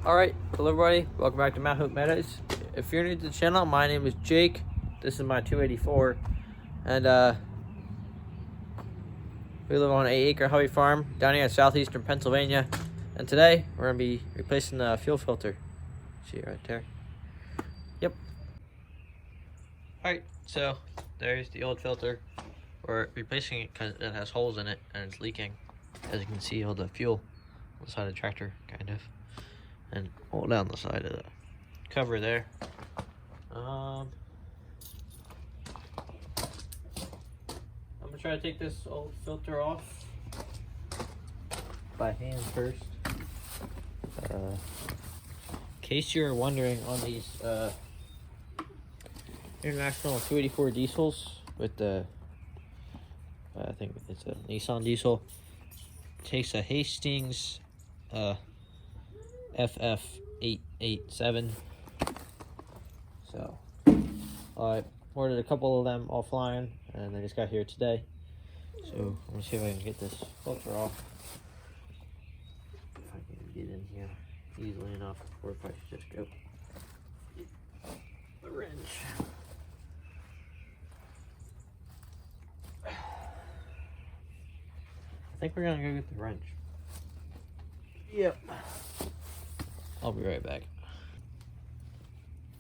Alright, hello everybody, welcome back to Mount Hope Meadows. If you're new to the channel, my name is Jake. This is my 284, and we live on an 8-acre hobby farm down here in southeastern Pennsylvania. And today we're going to be replacing the fuel filter. See it right there? Yep. Alright, so there's the old filter. We're replacing it because it has holes in it and it's leaking. As you can see, all the fuel on the side of the tractor, kind of. And all down the side of the cover there. I'm gonna try to take this old filter off by hand first. In case you're wondering, on these international 284 diesels with the I think it's a Nissan diesel, it takes a Hastings FF887. So I ordered a couple of them offline and they just got here today. So I'm gonna see if I can get this filter off. If I can get in here easily enough, or if I should just go get the wrench. I think we're gonna go get the wrench. Yep. I'll be right back.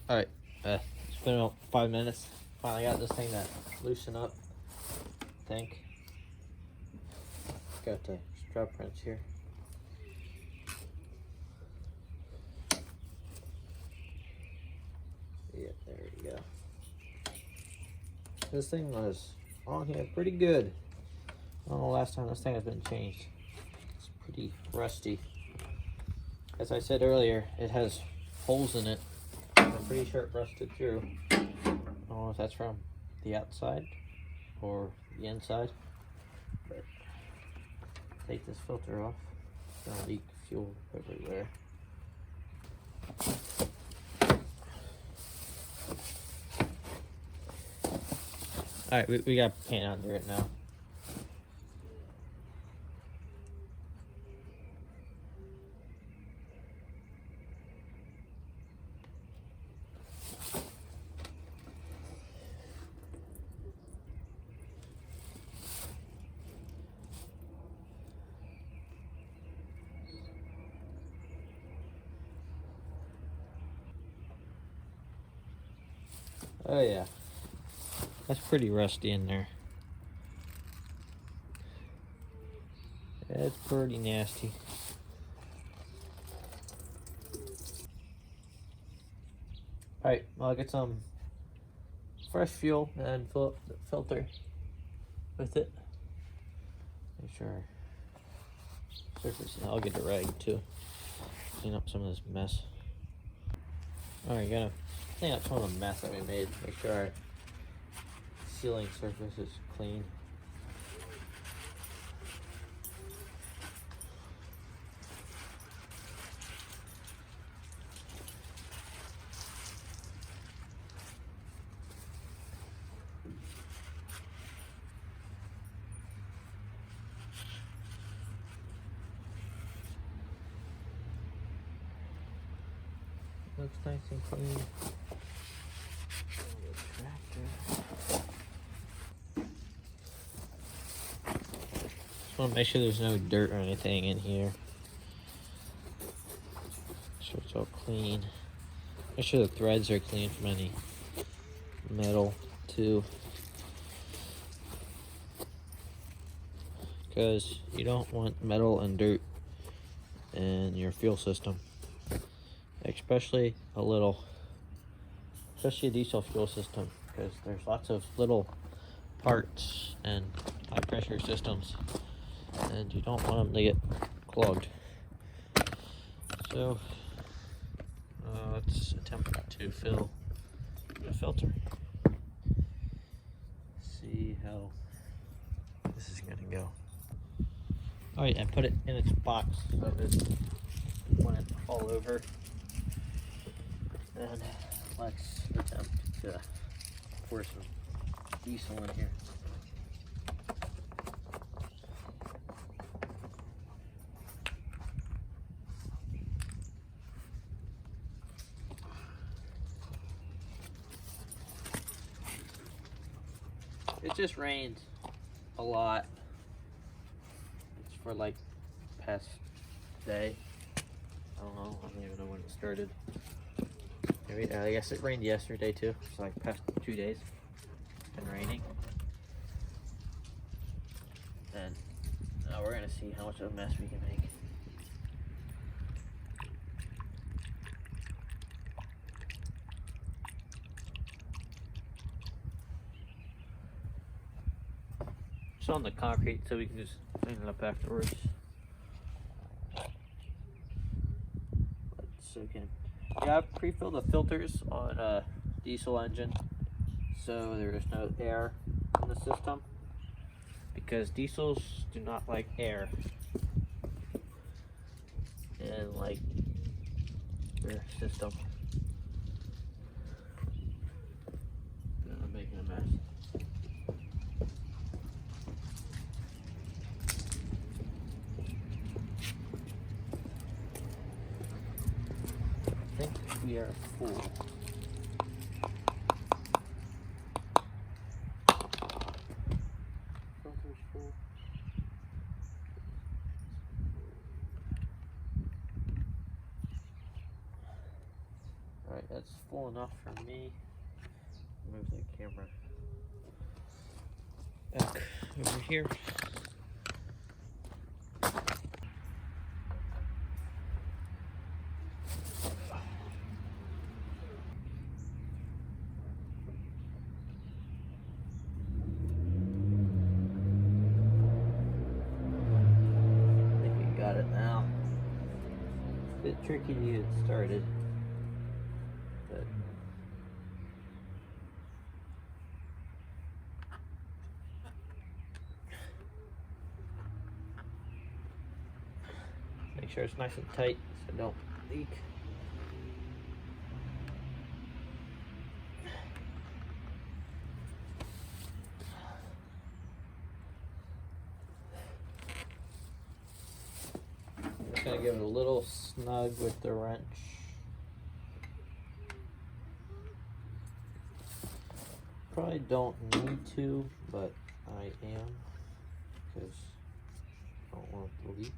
Alright, it's been about 5 minutes. Finally got this thing to loosen up, I think. Got the strap wrench here. Yeah, there you go. This thing was on here pretty good. I don't know the last time this thing has been changed. It's pretty rusty. As I said earlier, it has holes in it. I'm pretty sure it rusted through. I don't know if that's from the outside or the inside. But take this filter off. It's gonna leak fuel everywhere. Alright, we got paint under it now. Oh yeah, that's pretty rusty in there. It's pretty nasty. Alright, I'll get some fresh fuel and fill up the filter with it. Make sure surface, and I'll get a rag too. Clean up some of this mess. Alright, gonna clean up some of the mess that we made. Make sure our sealing surface is clean. Looks nice and clean. Just want to make sure there's no dirt or anything in here. Make sure it's all clean. Make sure the threads are clean from any metal too. Because you don't want metal and dirt in your fuel system. Especially a diesel fuel system, because there's lots of little parts and high pressure systems, and you don't want them to get clogged. So let's attempt to fill the filter. See how this is gonna go. Alright, I put it in its box so it wouldn't fall over. And let's attempt to pour some diesel in here. just rained a lot. It's for like past day. I don't know. I don't even know when it started. Maybe, I guess it rained yesterday too. It's like past 2 days. It's been raining. And now we're gonna see how much of a mess we can make. It's on the concrete so we can just clean it up afterwards. So we can, yeah, I've pre-filled the filters on a diesel engine so there is no air in the system, because diesels do not like air in like their system. I'm making a mess. I think we are full. Filter's full. Alright, that's full enough for me. Move the camera back over here. Got it now. It's a bit tricky to get it started, but make sure it's nice and tight so it don't leak. Gonna give it a little snug with the wrench. Probably don't need to, but I am, because I don't want it to leak.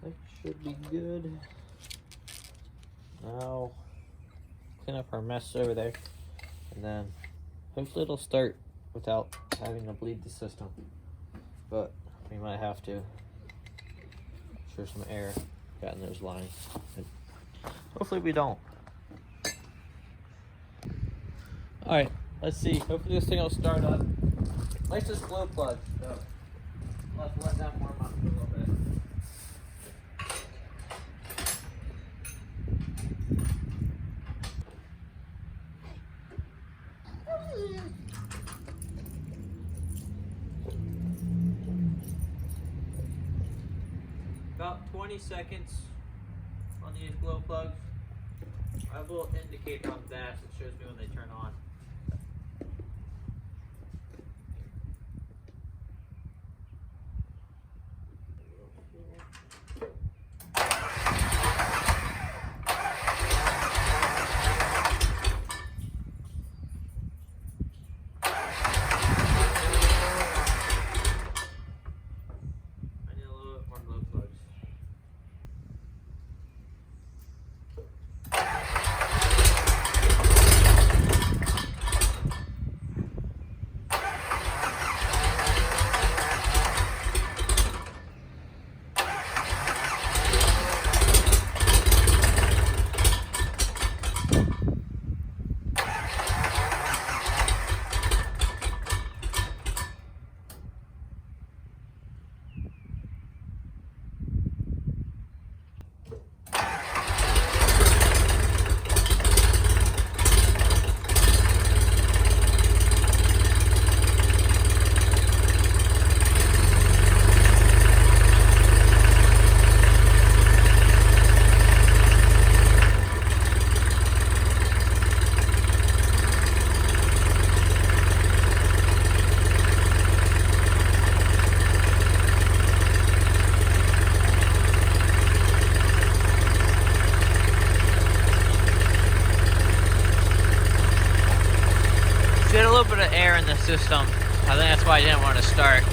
That should be good. Now clean up our mess over there, and then hopefully it'll start without having to bleed the system, but we might have to. Sure, some air got in those lines. But hopefully we don't. All right, let's see. Hopefully this thing will start up. Nice this glow plug. So I'll have to let that warm up for a little bit. About 20 seconds on these glow plugs. I have a little indicator on the dash that shows me when they turn on. system. I think that's why I didn't want to start.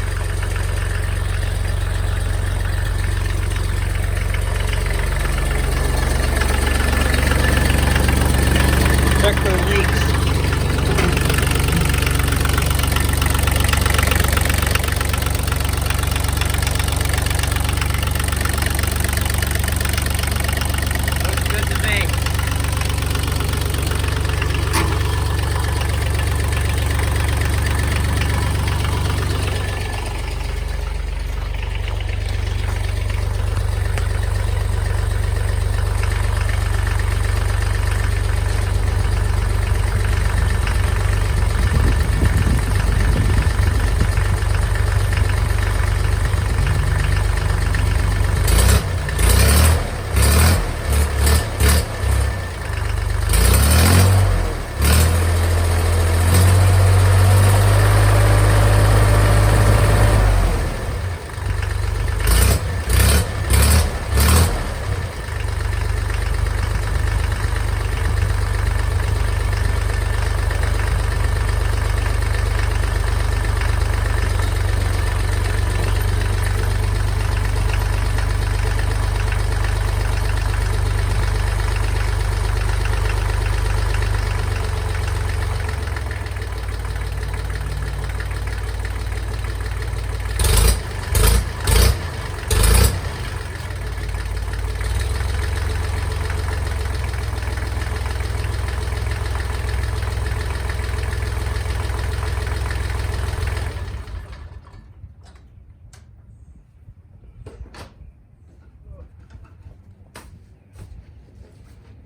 Check for leaks. Looks good to me.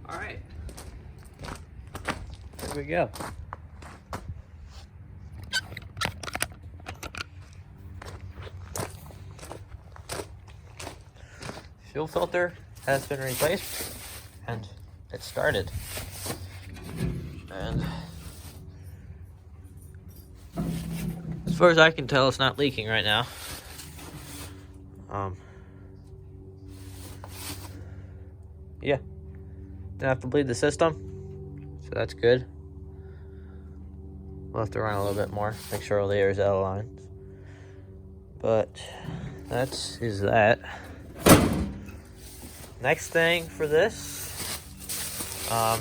All right, there we go. Fuel filter has been replaced and it started. And as far as I can tell, it's not leaking right now. Yeah, didn't have to bleed the system, so that's good. We'll have to run a little bit more, make sure all the air is out of line. But is that. Next thing for this, I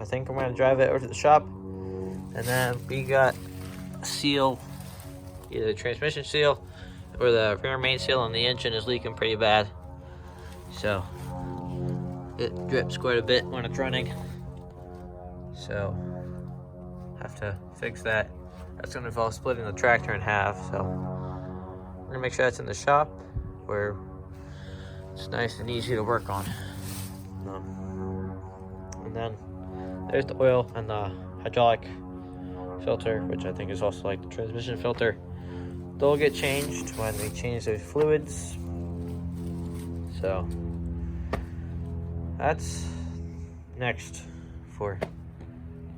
think I'm gonna drive it over to the shop, and then we got a seal, either the transmission seal or the rear main seal on the engine is leaking pretty bad. So it drips quite a bit when it's running. So have to fix that. That's gonna involve splitting the tractor in half. So we're gonna make sure that's in the shop where it's nice and easy to work on. And then there's the oil and the hydraulic filter, which I think is also like the transmission filter. They'll get changed when we change those fluids. So that's next for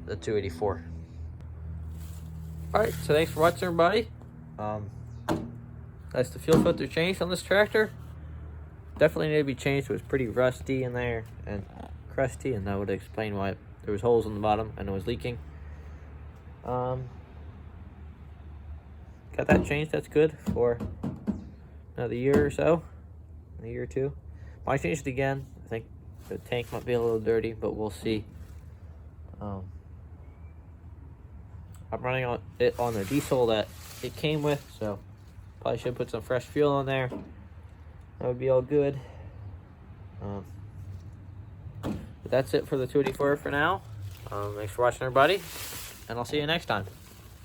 the 284. Alright, so thanks for watching, everybody. That's the fuel filter changed on this tractor. Definitely need to be changed. It was pretty rusty in there and crusty, and that would explain why there was holes in the bottom and it was leaking. Got that changed. That's good for another year or so, a year or two. Might change it again. I think the tank might be a little dirty, but we'll see. I'm running it on the diesel that it came with, so probably should put some fresh fuel in there. That would be all good. But that's it for the 284 for now. Thanks for watching, everybody, and I'll see you next time.